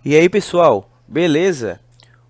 E aí, pessoal, beleza?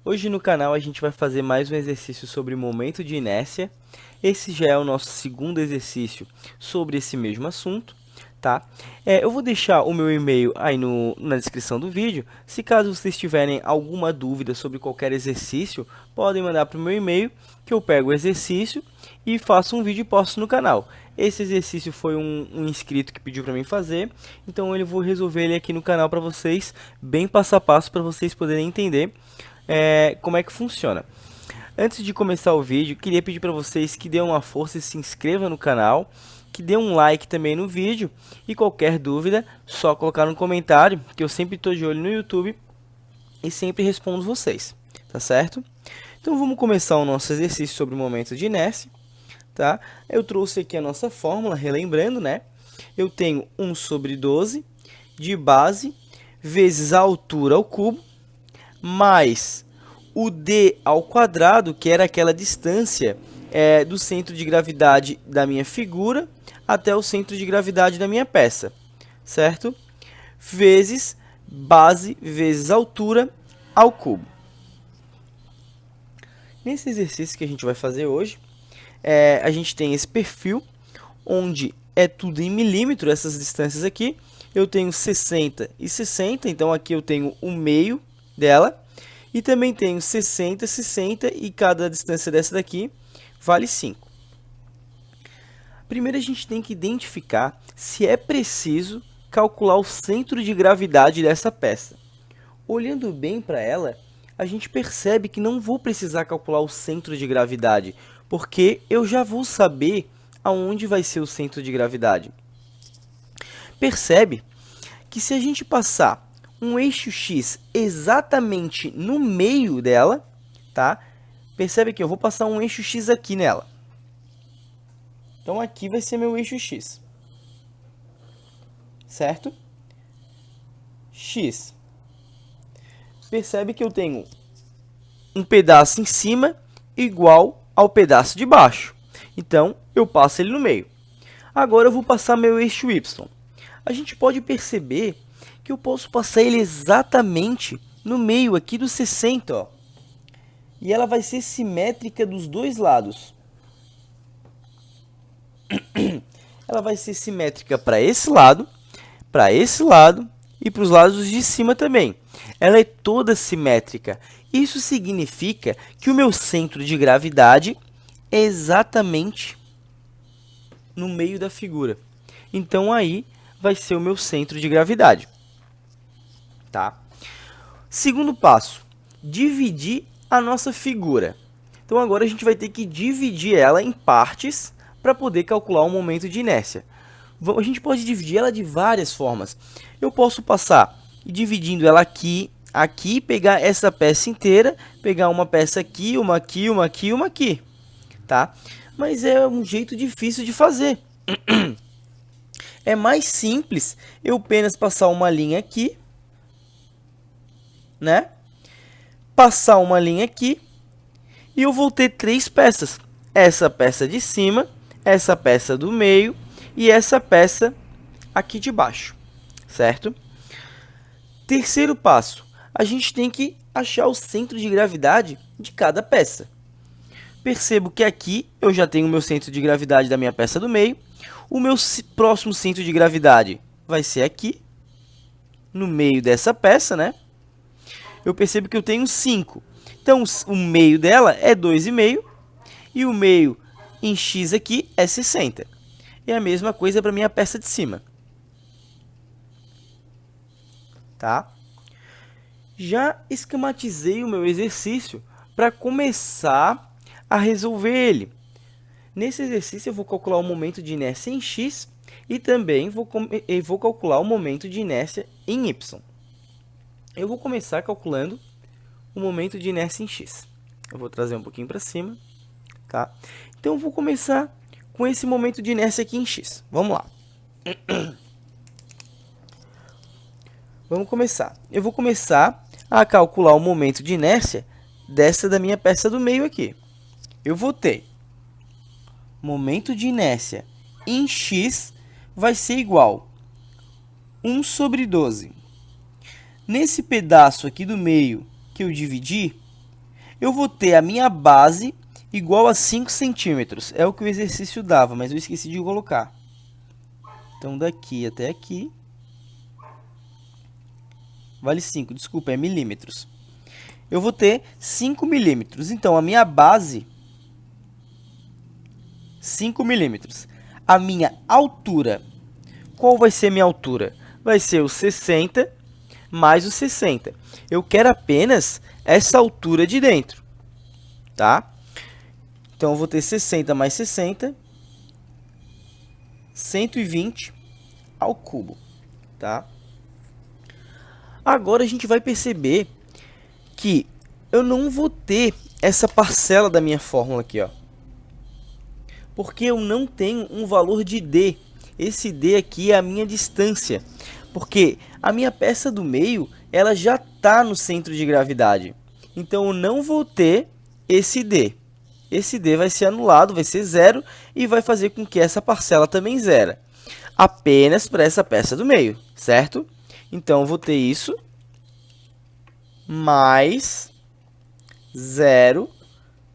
Hoje no canal a gente vai fazer mais um exercício sobre momento de inércia. Esse já é o nosso segundo exercício sobre esse mesmo assunto, tá? Eu vou deixar o meu e-mail aí na descrição do vídeo. Se caso vocês tiverem alguma dúvida sobre qualquer exercício, podem mandar para o meu e-mail, que eu pego o exercício e faço um vídeo e posto no canal. Esse exercício foi um inscrito que pediu para mim fazer, então eu vou resolver ele aqui no canal para vocês, bem passo a passo, para vocês poderem entender como é que funciona. Antes de começar o vídeo, queria pedir para vocês que dêem uma força e se inscrevam no canal, que dê um like também no vídeo, e qualquer dúvida, só colocar no comentário, que eu sempre estou de olho no YouTube e sempre respondo vocês, tá certo? Então vamos começar o nosso exercício sobre o momento de inércia. Tá? Eu trouxe aqui a nossa fórmula, relembrando, né? Eu tenho 1 sobre 12 de base vezes a altura ao cubo, mais o d ao quadrado, que era aquela distância do centro de gravidade da minha figura até o centro de gravidade da minha peça, certo? Vezes base vezes altura ao cubo. Nesse exercício que a gente vai fazer hoje, a gente tem esse perfil, onde é tudo em milímetro, essas distâncias aqui. Eu tenho 60 e 60, então aqui eu tenho o meio dela. E também tenho 60, 60, e cada distância dessa daqui vale 5. Primeiro a gente tem que identificar se é preciso calcular o centro de gravidade dessa peça. Olhando bem para ela, a gente percebe que não vou precisar calcular o centro de gravidade, porque eu já vou saber aonde vai ser o centro de gravidade. Percebe que se a gente passar um eixo X exatamente no meio dela, tá? Percebe que eu vou passar um eixo X aqui nela. Então, aqui vai ser meu eixo X, certo? X. Percebe que eu tenho um pedaço em cima igual ao pedaço de baixo. Então, eu passo ele no meio. Agora, eu vou passar meu eixo Y. A gente pode perceber que eu posso passar ele exatamente no meio aqui do 60. Ó. E ela vai ser simétrica dos dois lados. Ela vai ser simétrica para esse lado e para os lados de cima também. Ela é toda simétrica. Isso significa que o meu centro de gravidade é exatamente no meio da figura. Então, aí vai ser o meu centro de gravidade. Tá? Segundo passo, dividir a nossa figura. Então, agora a gente vai ter que dividir ela em partes para poder calcular o momento de inércia. A gente pode dividir ela de várias formas. Eu posso passar dividindo ela aqui, pegar essa peça inteira, pegar uma peça aqui, uma aqui, uma aqui, uma aqui. Tá? Mas é um jeito difícil de fazer. É mais simples eu apenas passar uma linha aqui, né? Passar uma linha aqui e eu vou ter 3 peças. Essa peça de cima, essa peça do meio e essa peça aqui de baixo, certo? Terceiro passo, a gente tem que achar o centro de gravidade de cada peça. Percebo que aqui eu já tenho o meu centro de gravidade da minha peça do meio. O meu próximo centro de gravidade vai ser aqui, no meio dessa peça, né? Eu percebo que eu tenho 5. Então, o meio dela é 2,5 e o meio em x aqui é 60. E a mesma coisa para a minha peça de cima. Tá? Já esquematizei o meu exercício para começar a resolver ele. Nesse exercício, eu vou calcular o momento de inércia em x e também vou calcular o momento de inércia em y. Eu vou começar calculando o momento de inércia em x. Eu vou trazer um pouquinho para cima. Tá? Então, eu vou começar com esse momento de inércia aqui em x. Vamos lá. Vamos começar. Eu vou começar a calcular o momento de inércia dessa da minha peça do meio aqui. Eu vou ter momento de inércia em x vai ser igual a 1 sobre 12 Nesse pedaço aqui do meio que eu dividi, eu vou ter a minha base igual a 5 centímetros. É o que o exercício dava, mas eu esqueci de colocar. Então, daqui até aqui, vale 5, desculpa, é milímetros. Eu vou ter 5 milímetros. Então, a minha base, 5 milímetros. A minha altura, qual vai ser a minha altura? Vai ser o 60 mais o 60. Eu quero apenas essa altura de dentro, tá? Então, eu vou ter 60 mais 60, 120 ao cubo, tá? Agora, a gente vai perceber que eu não vou ter essa parcela da minha fórmula aqui, ó, porque eu não tenho um valor de D. Esse D aqui é a minha distância, porque a minha peça do meio ela já está no centro de gravidade. Então, eu não vou ter esse D. Esse D vai ser anulado, vai ser zero, e vai fazer com que essa parcela também zera. Apenas para essa peça do meio, certo? Então, eu vou ter isso mais 0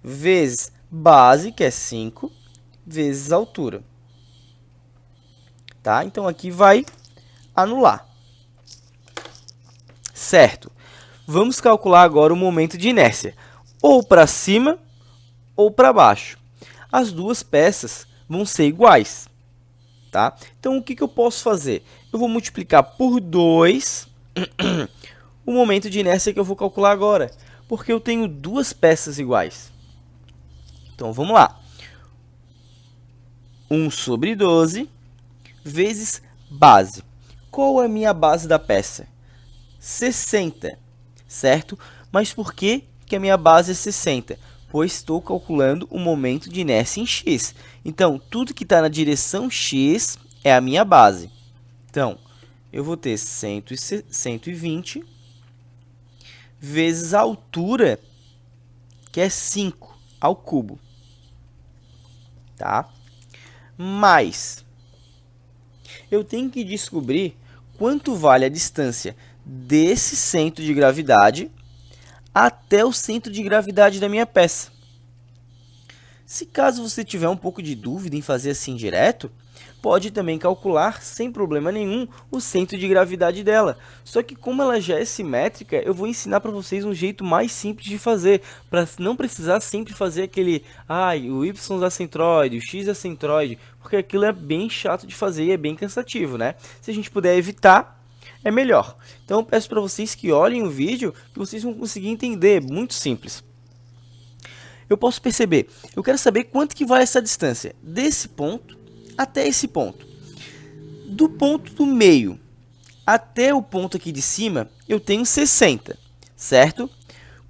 vezes base, que é 5, vezes altura. Tá? Então, aqui vai anular. Certo. Vamos calcular agora o momento de inércia, ou para cima ou para baixo. As duas peças vão ser iguais. Tá? Então, o que eu posso fazer? Eu vou multiplicar por 2 o momento de inércia que eu vou calcular agora, porque eu tenho duas peças iguais. Então, vamos lá. 1 sobre 12 vezes base. Qual é a minha base da peça? 60, certo? Mas por que a minha base é 60? Pois estou calculando o momento de inércia em x. Então, tudo que está na direção x é a minha base. Então, eu vou ter 120 vezes a altura, que é 5 ao cubo. Tá? Mais, eu tenho que descobrir quanto vale a distância desse centro de gravidade até o centro de gravidade da minha peça. Se caso você tiver um pouco de dúvida em fazer assim direto, pode também calcular sem problema nenhum o centro de gravidade dela. Só que como ela já é simétrica, eu vou ensinar para vocês um jeito mais simples de fazer, para não precisar sempre fazer aquele, o y da centroide, o x da centroide, porque aquilo é bem chato de fazer e é bem cansativo, né? Se a gente puder evitar, é melhor. Então, eu peço para vocês que olhem o vídeo, que vocês vão conseguir entender, muito simples. Eu posso perceber, eu quero saber quanto que vai essa distância desse ponto até esse ponto. Do ponto do meio até o ponto aqui de cima, eu tenho 60, certo?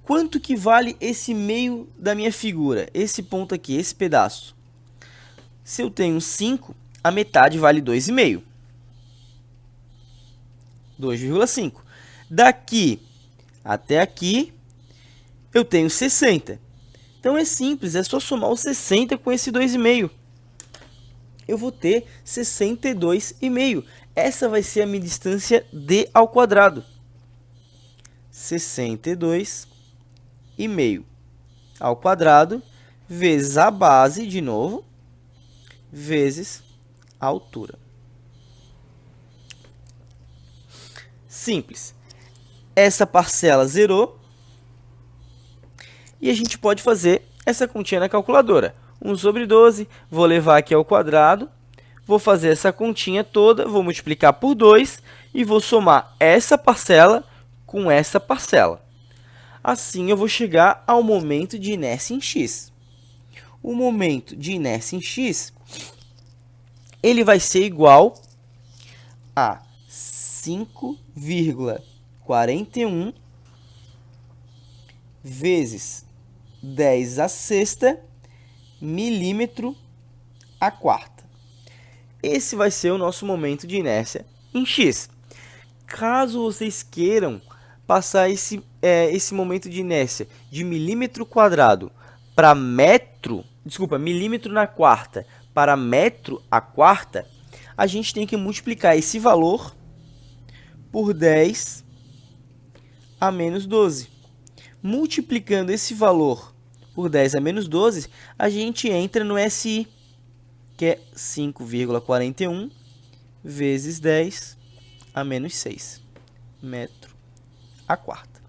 Quanto que vale esse meio da minha figura, esse ponto aqui, esse pedaço? Se eu tenho 5, a metade vale 2,5. 2,5. Daqui até aqui, eu tenho 60. Então, é simples, é só somar o 60 com esse 2,5. Eu vou ter 62,5. Essa vai ser a minha distância d ao quadrado. 62,5 ao quadrado, vezes a base, de novo, vezes a altura. Simples. Essa parcela zerou. E a gente pode fazer essa continha na calculadora. 1 sobre 12, vou levar aqui ao quadrado, vou fazer essa continha toda, vou multiplicar por 2 e vou somar essa parcela com essa parcela. Assim, eu vou chegar ao momento de inércia em x. O momento de inércia em x, ele vai ser igual a 5,41 vezes 10 a sexta milímetro a quarta. Esse vai ser o nosso momento de inércia em x. Caso vocês queiram passar esse momento de inércia de milímetro quadrado para metro, milímetro na quarta para metro a quarta, a gente tem que multiplicar esse valor por 10 a menos 12. Multiplicando esse valor por 10 a menos 12, a gente entra no SI, que é 5,41 vezes 10 a menos 6 metro a quarta.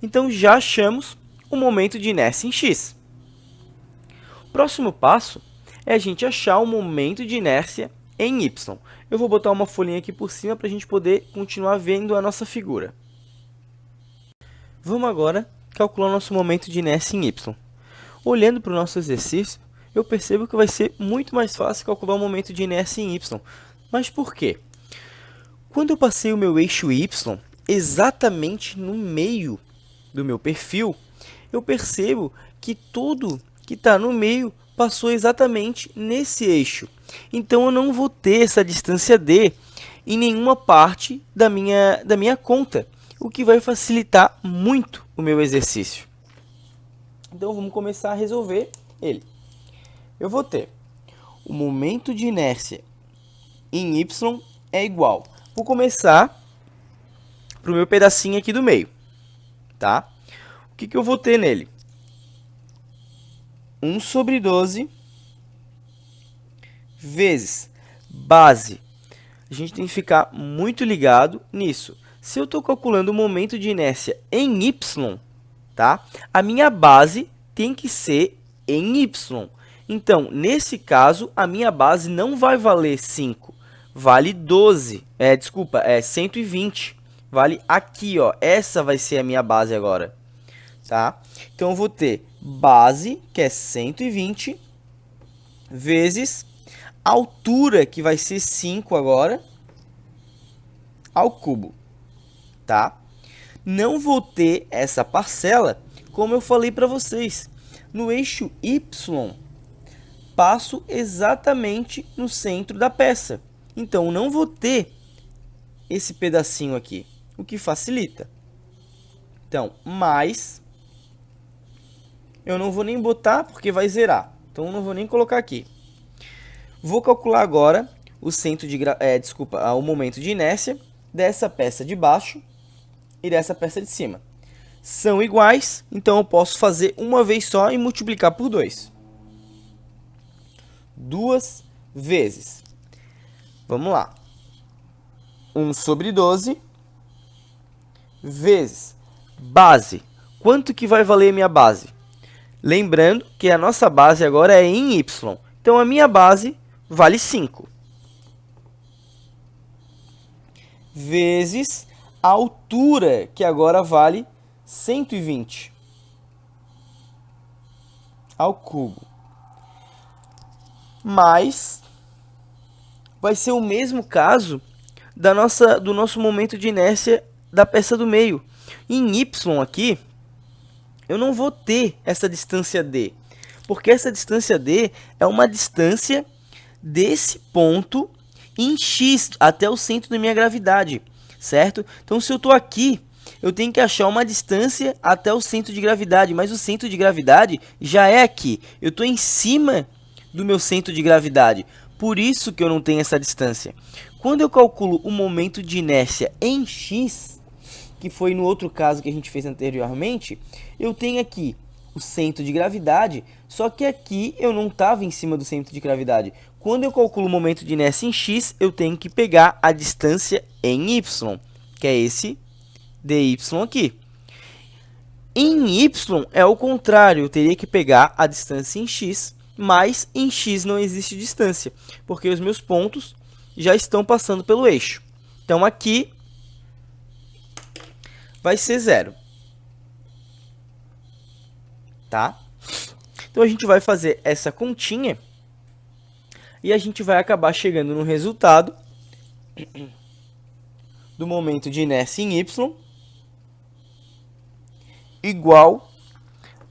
Então, já achamos o momento de inércia em x. O próximo passo é a gente achar o momento de inércia em y. Eu vou botar uma folhinha aqui por cima para a gente poder continuar vendo a nossa figura. Vamos agora calcular o nosso momento de inércia em y. Olhando para o nosso exercício, eu percebo que vai ser muito mais fácil calcular o momento de inércia em y. Mas por quê? Quando eu passei o meu eixo y exatamente no meio do meu perfil, eu percebo que tudo que está no meio passou exatamente nesse eixo. Então, eu não vou ter essa distância d em nenhuma parte da minha conta, o que vai facilitar muito o meu exercício. Então, vamos começar a resolver ele. Eu vou ter o momento de inércia em y é igual. Vou começar para o meu pedacinho aqui do meio. Tá? O que eu vou ter nele? 1 sobre 12 vezes base. A gente tem que ficar muito ligado nisso. Se eu estou calculando o momento de inércia em y, tá? A minha base tem que ser em y. Então, nesse caso, a minha base não vai valer 5, vale 12. Desculpa, é 120. Vale aqui, ó. Essa vai ser a minha base agora. Tá? Então, eu vou ter base, que é 120, vezes altura, que vai ser 5 agora, ao cubo. Tá? Não vou ter essa parcela, como eu falei para vocês. No eixo y, passo exatamente no centro da peça. Então, não vou ter esse pedacinho aqui, o que facilita. Então, mais, eu não vou nem botar porque vai zerar. Então, eu não vou nem colocar aqui. Vou calcular agora o o momento de inércia dessa peça de baixo e dessa peça de cima. São iguais, então eu posso fazer uma vez só e multiplicar por 2. 2 vezes. Vamos lá. 1 sobre 12 vezes base. Quanto que vai valer a minha base? Lembrando que a nossa base agora é em y. Então, a minha base vale 5. Vezes a altura, que agora vale 120 ao cubo. Mas vai ser o mesmo caso do nosso momento de inércia da peça do meio. Em y aqui, eu não vou ter essa distância d, porque essa distância d é uma distância desse ponto em x até o centro da minha gravidade, certo? Então, se eu estou aqui, eu tenho que achar uma distância até o centro de gravidade, mas o centro de gravidade já é aqui. Eu estou em cima do meu centro de gravidade, por isso que eu não tenho essa distância. Quando eu calculo o momento de inércia em x, que foi no outro caso que a gente fez anteriormente, eu tenho aqui o centro de gravidade, só que aqui eu não estava em cima do centro de gravidade. Quando eu calculo o momento de inércia em x, eu tenho que pegar a distância em y, que é esse dy aqui. Em y é o contrário, eu teria que pegar a distância em x, mas em x não existe distância, porque os meus pontos já estão passando pelo eixo. Então, aqui vai ser 0. Tá? Então, a gente vai fazer essa continha e a gente vai acabar chegando no resultado do momento de inércia em y igual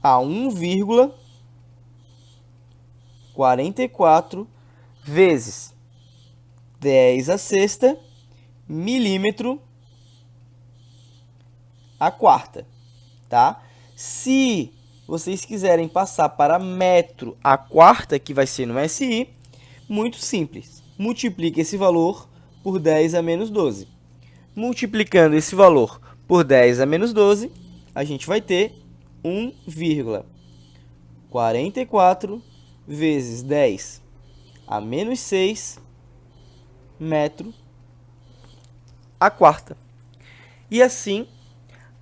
a 1,44 vezes 10 a sexta milímetro a quarta, tá? Se vocês quiserem passar para metro a quarta, que vai ser no SI, muito simples. Multiplique esse valor por 10 a menos 12. Multiplicando esse valor por 10 a menos 12, a gente vai ter 1,44 vezes 10 a menos 6 metro a quarta. E assim,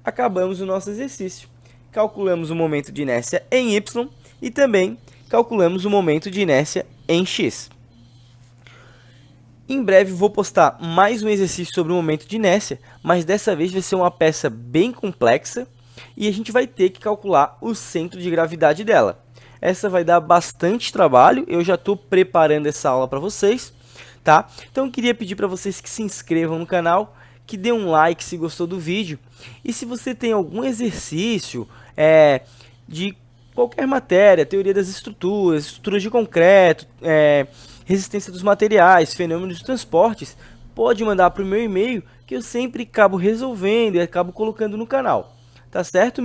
acabamos o nosso exercício. Calculamos o momento de inércia em y e também calculamos o momento de inércia em x. Em breve vou postar mais um exercício sobre o momento de inércia, mas dessa vez vai ser uma peça bem complexa e a gente vai ter que calcular o centro de gravidade dela. Essa vai dar bastante trabalho, eu já estou preparando essa aula para vocês, tá? Então eu queria pedir para vocês que se inscrevam no canal, que dê um like se gostou do vídeo. E se você tem algum exercício de qualquer matéria, teoria das estruturas, estruturas de concreto, resistência dos materiais, fenômenos de transportes, pode mandar para o meu e-mail que eu sempre acabo resolvendo e acabo colocando no canal. Tá certo?